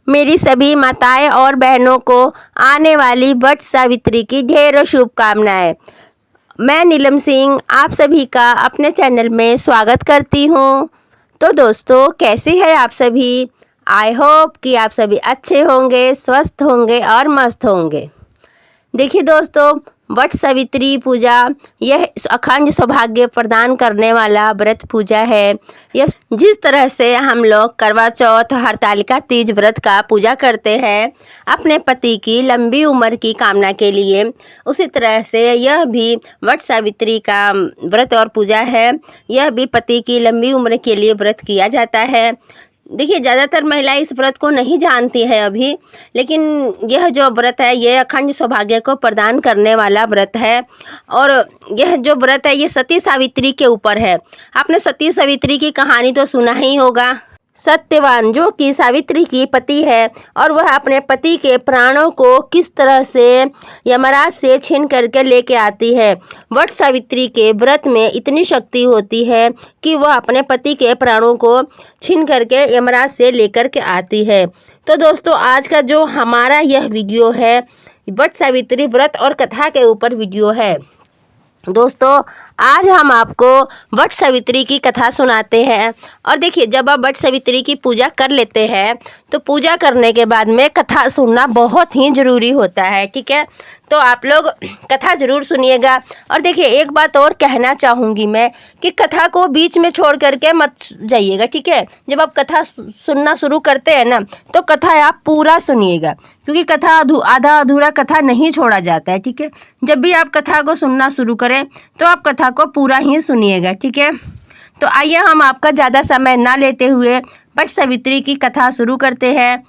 मेरी सभी माताएं और बहनों को आने वाली वट सावित्री की ढेरों शुभकामनाएं। मैं नीलम सिंह आप सभी का अपने चैनल में स्वागत करती हूं। तो दोस्तों, कैसे हैं आप सभी? आई होप कि आप सभी अच्छे होंगे, स्वस्थ होंगे और मस्त होंगे। देखिए दोस्तों, वट सावित्री पूजा यह अखंड सौभाग्य प्रदान करने वाला व्रत पूजा है। यह जिस तरह से हम लोग करवा चौथ, हरतालिका तीज व्रत का पूजा करते हैं अपने पति की लंबी उम्र की कामना के लिए, उसी तरह से यह भी वट सावित्री का व्रत और पूजा है। यह भी पति की लंबी उम्र के लिए व्रत किया जाता है। देखिए, ज़्यादातर महिलाएं इस व्रत को नहीं जानती है अभी, लेकिन यह जो व्रत है ये अखंड सौभाग्य को प्रदान करने वाला व्रत है। और यह जो व्रत है ये सती सावित्री के ऊपर है। आपने सती सावित्री की कहानी तो सुना ही होगा। सत्यवान जो कि सावित्री की पति है और वह अपने पति के प्राणों को किस तरह से यमराज से छीन करके लेके आती है। वट सावित्री के व्रत में इतनी शक्ति होती है कि वह अपने पति के प्राणों को छीन करके यमराज से लेकर के आती है। तो दोस्तों, आज का जो हमारा यह वीडियो है वट सावित्री व्रत और कथा के ऊपर वीडियो है। दोस्तों, आज हम आपको वट सावित्री की कथा सुनाते हैं। और देखिए, जब आप वट सावित्री की पूजा कर लेते हैं तो पूजा करने के बाद में कथा सुनना बहुत ही ज़रूरी होता है। ठीक है, तो आप लोग कथा ज़रूर सुनिएगा। और देखिए, एक बात और कहना चाहूँगी मैं कि कथा को बीच में छोड़ करके मत जाइएगा। ठीक है, जब आप कथा सुनना शुरू करते हैं ना तो कथा आप पूरा सुनिएगा, क्योंकि कथा आधा अधूरा कथा नहीं छोड़ा जाता है। ठीक है, जब भी आप कथा को सुनना शुरू करें तो आप कथा को पूरा ही सुनिएगा। ठीक है, तो आइए हम आपका ज़्यादा समय ना लेते हुए वट सावित्री की कथा शुरू करते हैं।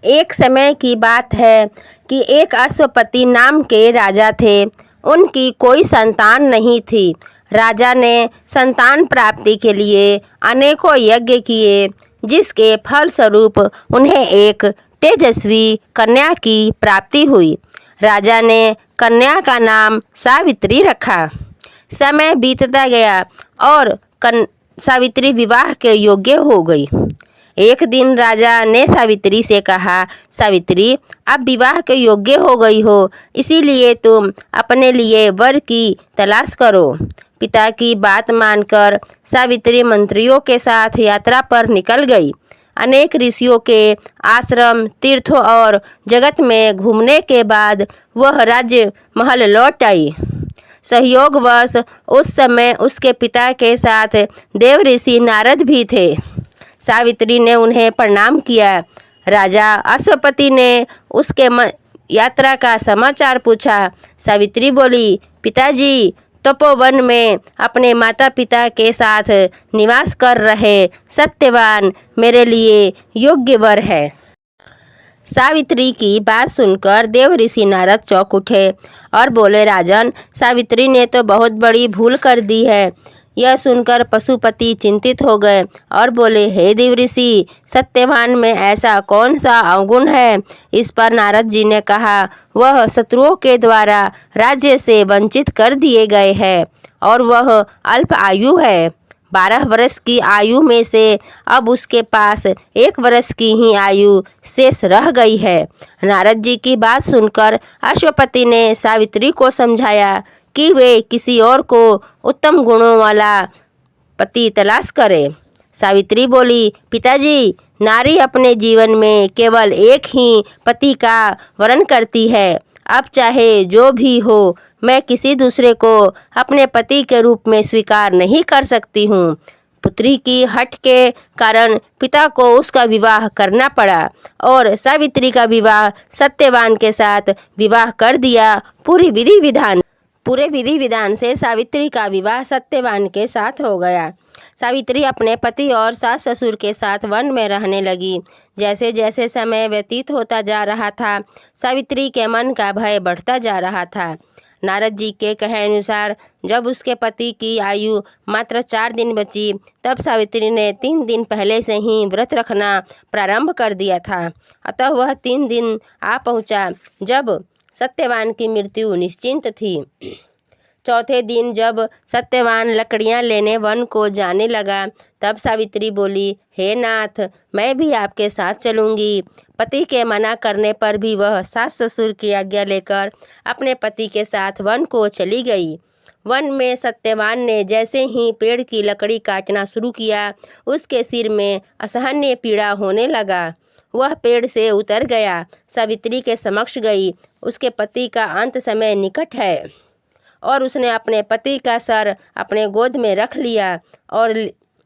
एक समय की बात है कि एक अश्वपति नाम के राजा थे। उनकी कोई संतान नहीं थी। राजा ने संतान प्राप्ति के लिए अनेकों यज्ञ किए, जिसके फलस्वरूप उन्हें एक तेजस्वी कन्या की प्राप्ति हुई। राजा ने कन्या का नाम सावित्री रखा। समय बीतता गया और सावित्री विवाह के योग्य हो गई। एक दिन राजा ने सावित्री से कहा, सावित्री, अब विवाह के योग्य हो गई हो, इसीलिए तुम अपने लिए वर की तलाश करो। पिता की बात मानकर सावित्री मंत्रियों के साथ यात्रा पर निकल गई। अनेक ऋषियों के आश्रम, तीर्थों और जगत में घूमने के बाद वह राज्य महल लौट आई। सहयोगवश उस समय उसके पिता के साथ देव ऋषि नारद भी थे। सावित्री ने उन्हें प्रणाम किया। राजा अश्वपति ने उसके यात्रा का समाचार पूछा। सावित्री बोली, पिताजी तपोवन में अपने माता पिता के साथ निवास कर रहे सत्यवान मेरे लिए योग्य वर है। सावित्री की बात सुनकर देव ऋषि नारद चौंक उठे और बोले, राजन, सावित्री ने तो बहुत बड़ी भूल कर दी है। यह सुनकर पशुपति चिंतित हो गए और बोले, हे देव ऋषि, सत्यवान में ऐसा कौन सा अवगुण है? इस पर नारद जी ने कहा, वह शत्रुओं के द्वारा राज्य से वंचित कर दिए गए हैं और वह अल्प आयु है। 12 वर्ष की आयु में से अब उसके पास 1 वर्ष की ही आयु शेष रह गई है। नारद जी की बात सुनकर अश्वपति ने सावित्री को समझाया कि वे किसी और को उत्तम गुणों वाला पति तलाश करे। सावित्री बोली, पिताजी, नारी अपने जीवन में केवल एक ही पति का वरण करती है। अब चाहे जो भी हो, मैं किसी दूसरे को अपने पति के रूप में स्वीकार नहीं कर सकती हूँ। पुत्री की हठ के कारण पिता को उसका विवाह करना पड़ा और सावित्री का विवाह सत्यवान के साथ विवाह कर दिया। पूरे विधि विधान से सावित्री का विवाह सत्यवान के साथ हो गया। सावित्री अपने पति और सास ससुर के साथ वन में रहने लगी। जैसे जैसे समय व्यतीत होता जा रहा था, सावित्री के मन का भय बढ़ता जा रहा था। नारद जी के कहे अनुसार जब उसके पति की आयु मात्र 4 दिन बची, तब सावित्री ने 3 दिन पहले से ही व्रत रखना प्रारंभ कर दिया था। अतः वह 3 दिन आ पहुँचा जब सत्यवान की मृत्यु निश्चिंत थी। चौथे दिन जब सत्यवान लकड़ियां लेने वन को जाने लगा तब सावित्री बोली, हे नाथ, मैं भी आपके साथ चलूंगी। पति के मना करने पर भी वह सास ससुर की आज्ञा लेकर अपने पति के साथ वन को चली गई। वन में सत्यवान ने जैसे ही पेड़ की लकड़ी काटना शुरू किया, उसके सिर में असहनीय पीड़ा होने लगा। वह पेड़ से उतर गया, सावित्री के समक्ष गई। उसके पति का अंत समय निकट है और उसने अपने पति का सर अपने गोद में रख लिया और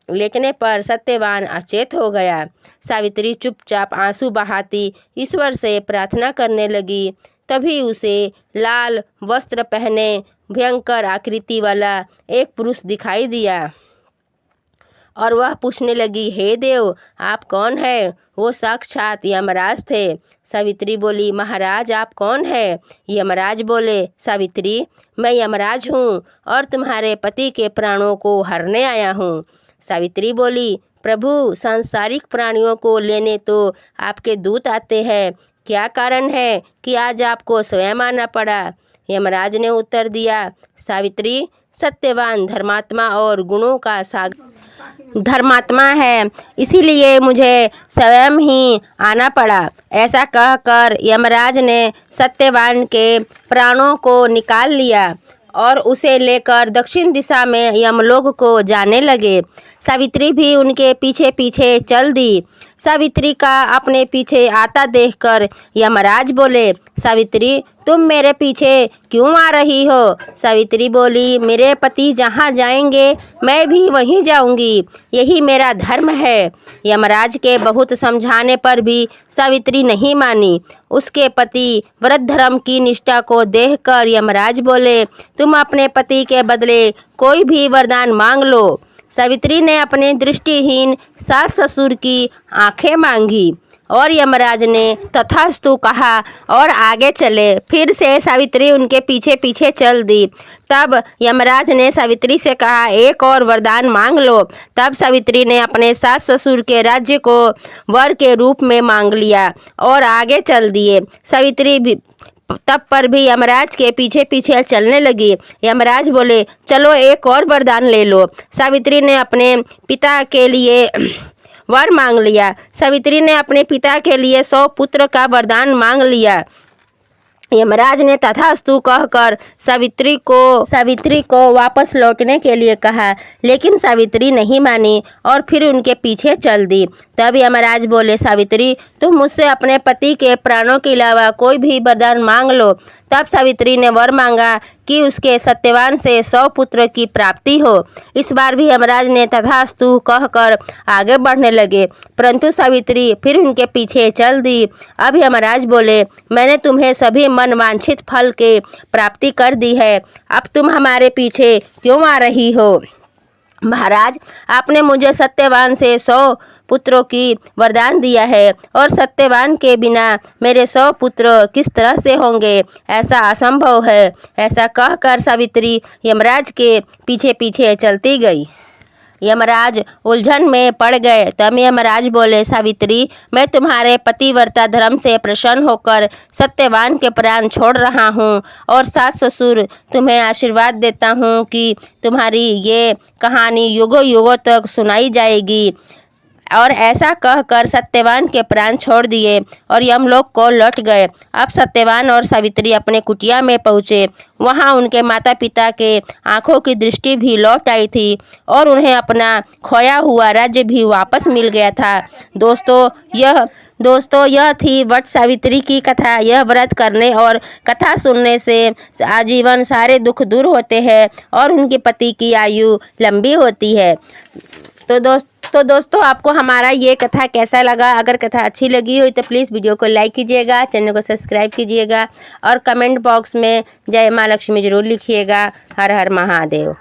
लेटने पर सत्यवान अचेत हो गया। सावित्री चुपचाप आंसू बहाती ईश्वर से प्रार्थना करने लगी। तभी उसे लाल वस्त्र पहने भयंकर आकृति वाला एक पुरुष दिखाई दिया और वह पूछने लगी, हे देव, आप कौन है? वो साक्षात यमराज थे। सावित्री बोली, महाराज आप कौन है? यमराज बोले, सावित्री, मैं यमराज हूँ और तुम्हारे पति के प्राणों को हरने आया हूँ। सावित्री बोली, प्रभु, सांसारिक प्राणियों को लेने तो आपके दूत आते हैं, क्या कारण है कि आज आपको स्वयं आना पड़ा? यमराज ने उत्तर दिया, सावित्री, सत्यवान धर्मात्मा और गुणों का सागर धर्मात्मा है, इसीलिए मुझे स्वयं ही आना पड़ा। ऐसा कहकर यमराज ने सत्यवान के प्राणों को निकाल लिया और उसे लेकर दक्षिण दिशा में यमलोक को जाने लगे। सावित्री भी उनके पीछे पीछे चल दी। सावित्री का अपने पीछे आता देखकर यमराज बोले, सावित्री, तुम मेरे पीछे क्यों आ रही हो? सावित्री बोली, मेरे पति जहाँ जाएंगे मैं भी वहीं जाऊंगी, यही मेरा धर्म है। यमराज के बहुत समझाने पर भी सावित्री नहीं मानी। उसके पति व्रत धर्म की निष्ठा को देखकर यमराज बोले, तुम अपने पति के बदले कोई भी वरदान मांग लो। सावित्री ने अपने दृष्टिहीन सास ससुर की आंखें मांगी और यमराज ने तथास्तु कहा और आगे चले। फिर से सावित्री उनके पीछे पीछे चल दी। तब यमराज ने सावित्री से कहा, एक और वरदान मांग लो। तब सावित्री ने अपने सास ससुर के राज्य को वर के रूप में मांग लिया और आगे चल दिए। सावित्री भी तब पर भी यमराज के पीछे पीछे चलने लगी। यमराज बोले, चलो एक और वरदान ले लो। सावित्री ने अपने पिता के लिए वर मांग लिया। सावित्री ने अपने पिता के लिए 100 पुत्र का वरदान मांग लिया। यमराज ने तथास्तु कहकर सावित्री को वापस लौटने के लिए कहा, लेकिन सावित्री नहीं मानी और फिर उनके पीछे चल दी। तब यमराज बोले, सावित्री, तुम मुझसे अपने पति के प्राणों के अलावा कोई भी वरदान मांग लो। तब सावित्री ने वर मांगा कि उसके सत्यवान से 100 पुत्र की प्राप्ति हो। इस बार भी यमराज ने तथास्तु कहकर आगे बढ़ने लगे, परंतु सावित्री फिर उनके पीछे चल दी। अब यमराज बोले, मैंने तुम्हें सभी मन वांछित फल के प्राप्ति कर दी है, अब तुम हमारे पीछे क्यों आ रही हो? महाराज, आपने मुझे सत्यवान से 100 पुत्रों की वरदान दिया है और सत्यवान के बिना मेरे 100 पुत्र किस तरह से होंगे? ऐसा असंभव है। ऐसा कहकर सावित्री यमराज के पीछे पीछे चलती गई। यमराज उलझन में पड़ गए। तब यमराज बोले, सावित्री, मैं तुम्हारे पतिव्रता धर्म से प्रसन्न होकर सत्यवान के प्राण छोड़ रहा हूँ और सास ससुर तुम्हें आशीर्वाद देता हूँ कि तुम्हारी ये कहानी युगों युगों तक सुनाई जाएगी। और ऐसा कहकर सत्यवान के प्राण छोड़ दिए और यमलोक को लौट गए। अब सत्यवान और सावित्री अपने कुटिया में पहुँचे। वहाँ उनके माता पिता के आंखों की दृष्टि भी लौट आई थी और उन्हें अपना खोया हुआ राज्य भी वापस मिल गया था। दोस्तों यह थी वट सावित्री की कथा। यह व्रत करने और कथा सुनने से आजीवन सारे दुख दूर होते हैं और उनके पति की आयु लंबी होती है। तो दोस्तों आपको हमारा ये कथा कैसा लगा? अगर कथा अच्छी लगी हो तो प्लीज़ वीडियो को लाइक कीजिएगा, चैनल को सब्सक्राइब कीजिएगा और कमेंट बॉक्स में जय माँ लक्ष्मी जरूर लिखिएगा। हर हर महादेव।